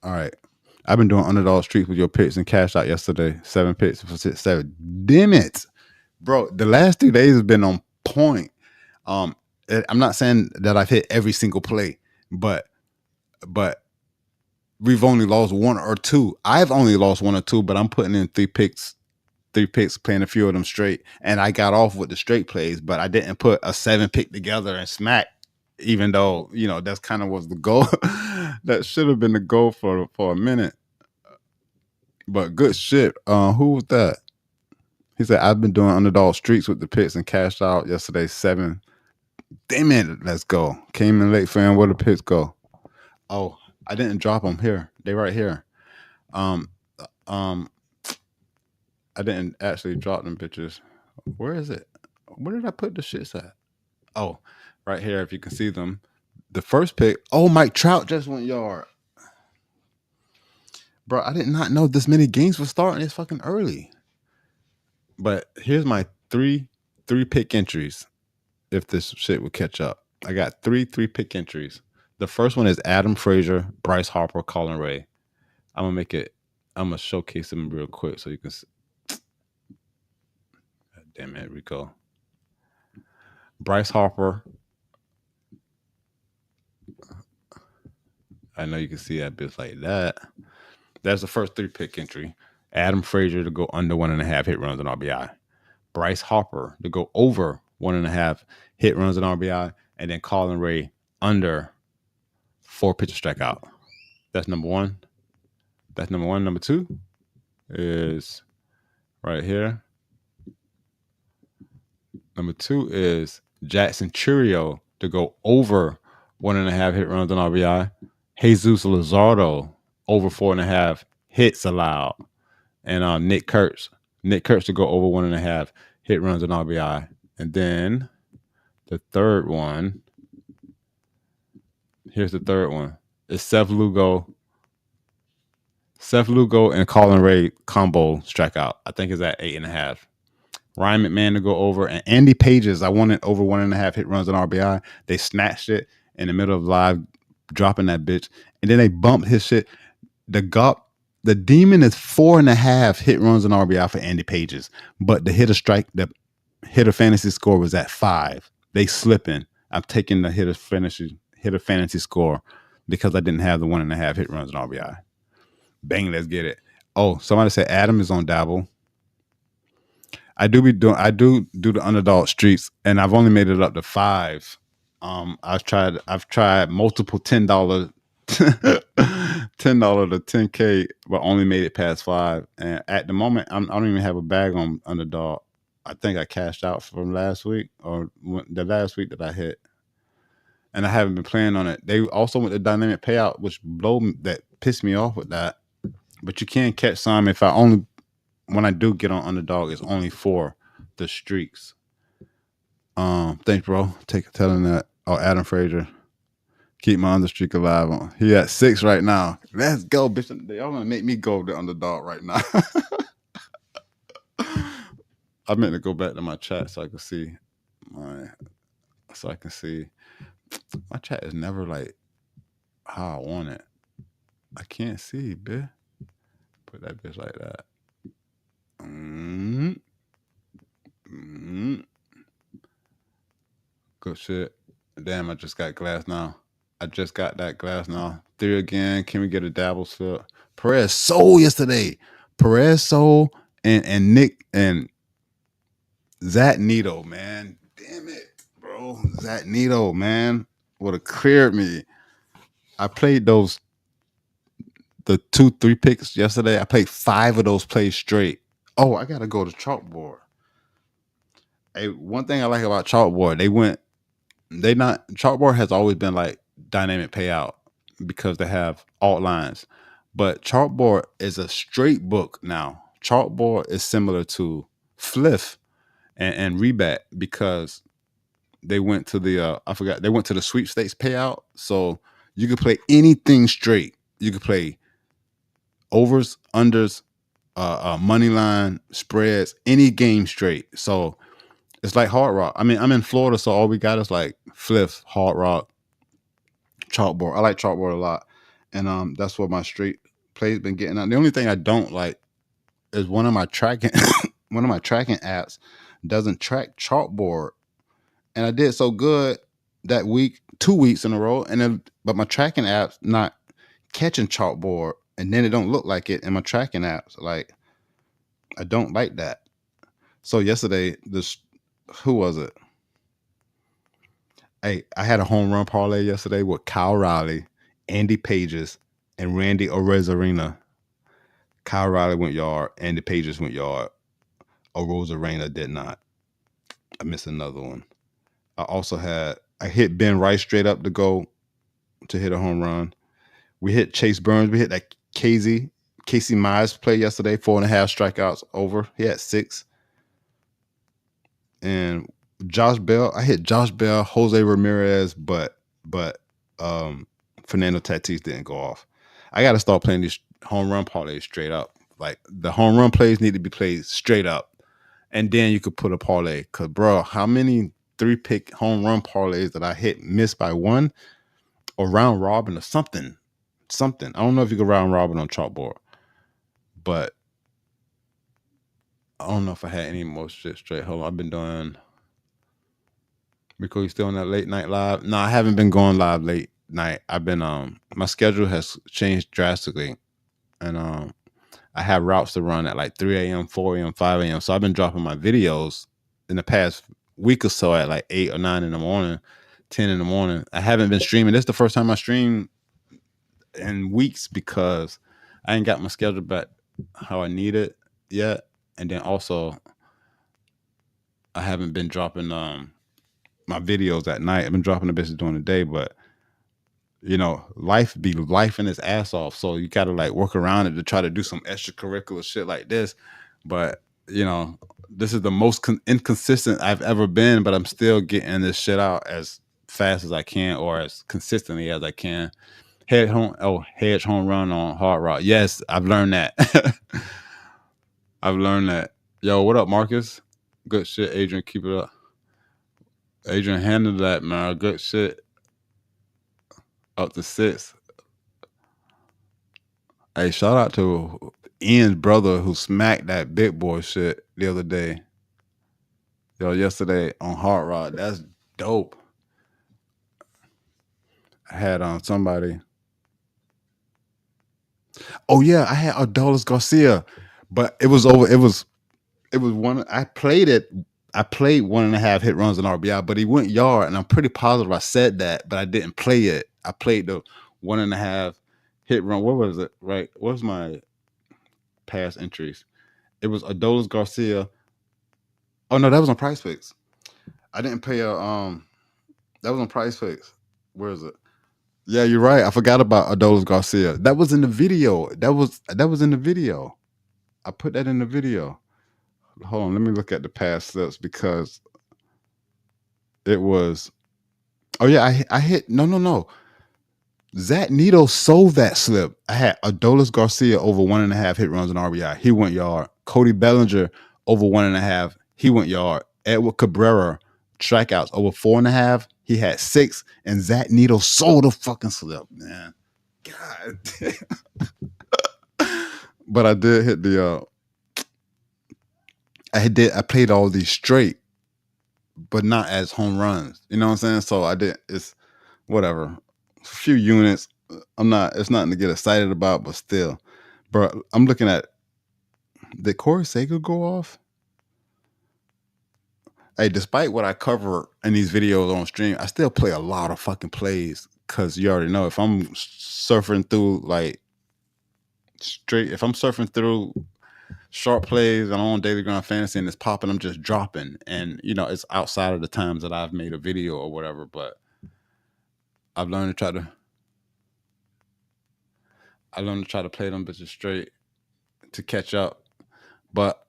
All right. I've been doing Underdog streaks with your picks and cashed out yesterday. 7 picks for 6-7. Damn it. Bro, the last 2 days has been on point. I'm not saying that I've hit every single play, but we've only lost 1 or 2. I've only lost 1 or 2, but I'm putting in 3 picks, playing a few of them straight. And I got off with the straight plays, but I didn't put a 7-pick together and smack, even though, that's kind of was the goal. That should have been the goal for a minute. But good shit. Who was that? He said, I've been doing Underdog streaks with the picks and cashed out yesterday 7. Damn it, let's go. Came in late, fam. Where the picks go? Oh, I didn't drop them here. They right here. I didn't actually drop them bitches. Where is it? Where did I put the shits at? Oh, right here. If you can see them. The first pick. Oh, Mike Trout just went yard. Bro, I did not know this many games were starting this fucking early. But here's my 3-pick entries. If this shit would catch up, I got 3-pick entries. The first one is Adam Frazier, Bryce Harper, Colin Ray. I'm gonna showcase them real quick so you can see. God damn it, Rico. Bryce Harper. I know you can see that bitch like that. That's the first 3-pick entry. Adam Frazier to go under 1.5 hit runs in RBI. Bryce Harper to go over 1.5 hit runs and RBI, and then Colin Ray under 4 pitcher strikeout. That's number one. That's number one. Number two is right here. Number two is Jackson Churio to go over 1.5 hit runs and RBI. Jesus Luzardo over 4.5 hits allowed. And Nick Kurtz to go over 1.5 hit runs and RBI. And then the third one, here's the third one. It's Seth Lugo and Colin Ray combo strikeout. I think it's at 8.5. Ryan McMahon to go over, and Andy Pages, I wanted over 1.5 hit runs and RBI. They snatched it in the middle of live, dropping that bitch, and then they bumped his shit. The demon is 4.5 hit runs and RBI for Andy Pages, but the hitter fantasy score was at 5. They slipping. I'm taking the hitter fantasy score because I didn't have the 1.5 hit runs and RBI. Bang, let's get it. Oh, somebody said Adam is on Dabble. I do the Underdog streaks, and I've only made it up to 5. I've tried multiple $10 $10 to 10K, but only made it past 5. And at the moment, I don't even have a bag on Underdog. I think I cashed out from last week or the last week that I hit, and I haven't been playing on it. They also went to dynamic payout, which that pissed me off with that. But you can catch some when I do get on Underdog, it's only for the streaks. Thanks, bro. Telling that. Oh, Adam Frazier. Keep my understreak alive. He at 6 right now. Let's go, bitch. Y'all gonna make me go the Underdog right now. I meant to go back to my chat so I can see my chat is never like how I want it. I can't see, bitch. Put that bitch like that. Good shit. Damn, I just got glass now. I just got that glass now. 3 again. Can we get a dabble fill? Perez sold yesterday. Perez sold and Nick and Zach Nito, man. Damn it, bro. Zach Nito, man, would have cleared me. I played the 2-3 picks yesterday. I played 5 of those plays straight. Oh, I gotta go to chalkboard. Hey, one thing I like about chalkboard, chalkboard has always been like dynamic payout because they have alt lines, but chalkboard is a straight book now. Chalkboard is similar to Fliff and Rebat because they went to the sweepstakes payout, so you could play anything straight. You could play overs, unders, money line, spreads, any game straight. So it's like Hard Rock. I mean, I'm in Florida, so all we got is like Fliff, Hard Rock, chalkboard. I like chalkboard a lot, and that's what my straight plays been getting out. The only thing I don't like is one of my tracking apps doesn't track chalkboard, and I did so good that week, 2 weeks in a row, but my tracking app's not catching chalkboard, and then it don't look like it in my tracking apps. Like, I don't like that. So yesterday, who was it? Hey, I had a home run parlay yesterday with Kyle Riley, Andy Pages, and Randy Arozarena. Kyle Riley went yard, Andy Pages went yard. Arozarena did not. I missed another one. I hit Ben Rice straight up to hit a home run. We hit Chase Burns. We hit that Casey Mize play yesterday, 4.5 strikeouts over. He had 6. And Josh Bell, I hit Josh Bell, Jose Ramirez, but Fernando Tatis didn't go off. I got to start playing these home run parlays straight up. Like, the home run plays need to be played straight up, and then you could put a parlay. Cause bro, how many 3-pick home run parlays that I missed by 1 or round robin or something? I don't know if you can round robin on chalkboard, but I don't know if I had any more shit straight. Hold on, I've been doing. Rico, you still on that late night live? No, I haven't been going live late night. I've been my schedule has changed drastically, and I have routes to run at like 3 a.m., 4 a.m., 5 a.m. So I've been dropping my videos in the past week or so at like 8 or 9 in the morning, 10 in the morning. I haven't been streaming. This is the first time I streamed in weeks because I ain't got my schedule back how I need it yet. And then also I haven't been dropping my videos at night. I've been dropping the bitches during the day, but life be life in its ass off. So you gotta like work around it to try to do some extracurricular shit like this. But this is the most inconsistent I've ever been, but I'm still getting this shit out as fast as I can or as consistently as I can. Hedge home run on Hard Rock. Yes, I've learned that. I've learned that. Yo, what up, Marcus? Good shit, Adrian. Keep it up. Adrian, handle that, man. Good shit. Up to 6. Hey, shout out to Ian's brother who smacked that big boy shit the other day. Yesterday on Hard Rock. That's dope. I had on somebody. Oh yeah, I had Adolis Garcia, but it was over. It was one. I played it. I played 1.5 hit runs in RBI, but he went yard, and I'm pretty positive I said that, but I didn't play it. I played the 1.5 hit run. What was it? Right? What was my past entries? It was Adolis Garcia. Oh no, that was on Price Picks. I didn't pay a That was on Price Picks. Where is it? Yeah, you're right. I forgot about Adolis Garcia. That was in the video. That was in the video. I put that in the video. Hold on, let me look at the past slips because it was. Oh yeah, I hit. No. Zach Neto sold that slip. I had Adolis Garcia over 1.5 hit runs in RBI. He went yard. Cody Bellinger over 1.5. He went yard. Edward Cabrera strikeouts over 4.5. He had 6. And Zach Neto sold the fucking slip, man. God damn. But I did hit the. I played all these straight, but not as home runs. You know what I'm saying? So I did. It's whatever. A few units. It's nothing to get excited about, but still. Bro, I'm looking at. Did Corey Seager go off? Hey, despite what I cover in these videos on stream, I still play a lot of fucking plays because you already know if I'm surfing through if I'm surfing through sharp plays and on Daily Ground Fantasy and it's popping, I'm just dropping. And, it's outside of the times that I've made a video or whatever, but I've learned to try to play them bitches straight to catch up. But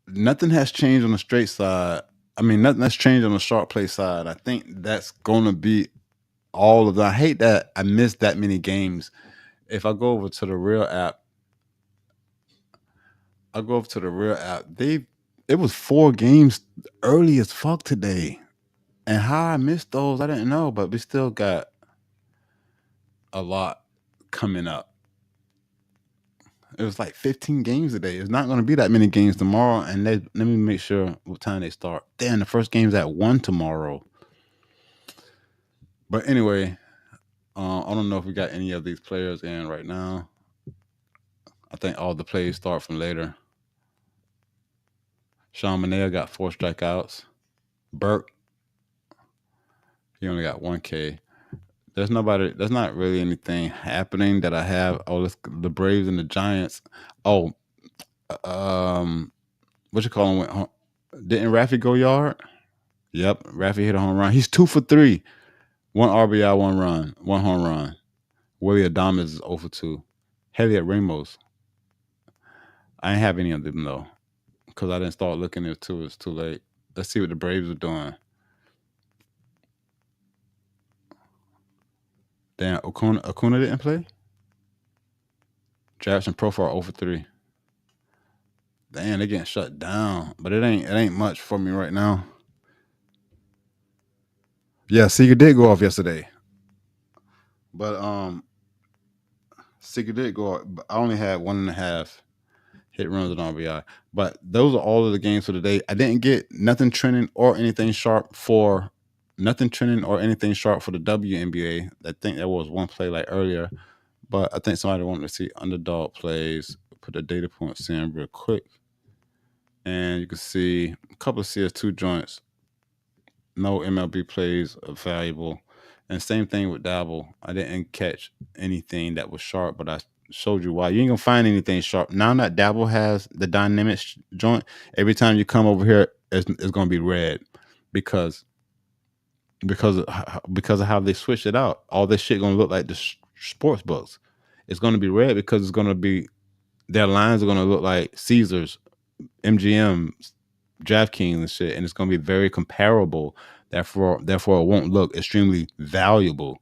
nothing has changed on the straight side. I mean, nothing has changed on the sharp play side. I think that's going to be all of that. I hate that I missed that many games. If I go over to the Real app, it was 4 games early as fuck today. And how I missed those, I didn't know, but we still got a lot coming up. It was like 15 games today. It's not going to be that many games tomorrow. And let me make sure what time they start. Damn, the first game's at 1 tomorrow. But anyway, I don't know if we got any of these players in right now. I think all the plays start from later. Sean Manea got 4 strikeouts. Burke, he only got 1K. There's not really anything happening that I have. Oh, the Braves and the Giants. Oh, what you call him? Went home. Didn't Raffy go yard? Yep, Raffy hit a home run. He's 2 for 3. 1 RBI, 1 run, 1 home run. Willie Adames is 0 for 2. Heliot Ramos. I ain't have any of them though, because I didn't start looking at it too. It's too late. Let's see what the Braves are doing. Damn, Acuna didn't play. Jackson Profile 0 for 3. Damn, they're getting shut down, but it ain't much for me right now. Yeah, Seager did go off yesterday, but Seager did go off. I only had 1.5 hit runs on RBI, but those are all of the games for today. I didn't get nothing trending or anything sharp for the WNBA. I think there was one play like earlier, but I think somebody wanted to see Underdog plays. Put the data points in real quick. And you can see a couple of CS2 joints. No MLB plays are valuable. And same thing with Dabble. I didn't catch anything that was sharp, but I showed you why. You ain't gonna find anything sharp. Now that Dabble has the dynamic joint, every time you come over here, it's gonna be red because because of how they switched it out. All this shit gonna look like the sports books. It's gonna be red because it's gonna be their lines are gonna look like Caesars, MGM, DraftKings and shit, and it's gonna be very comparable. Therefore, it won't look extremely valuable.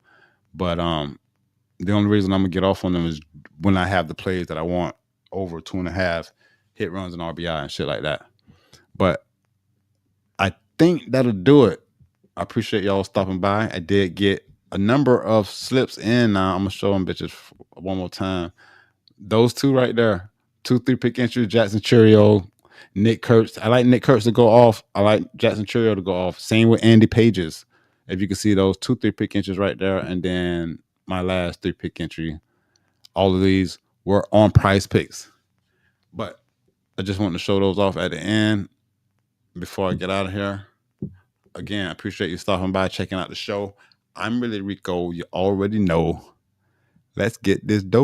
But the only reason I'm gonna get off on them is when I have the plays that I want over 2.5 hit runs and RBI and shit like that. But I think that'll do it. I appreciate y'all stopping by. I did get a number of slips in. Now I'm gonna show them bitches one more time. Those two right there, 2-3 pick entries, Jackson Churio, Nick Kurtz. I like Nick Kurtz to go off. I like Jackson Churio to go off. Same with Andy Pages. If you can see those 2-3 pick entries right there, and then my last 3 pick entry. All of these were on Price Picks, but I just want to show those off at the end before I get out of here. Again, I appreciate you stopping by, checking out the show. I'm ReallyRico. You already know. Let's get this dope.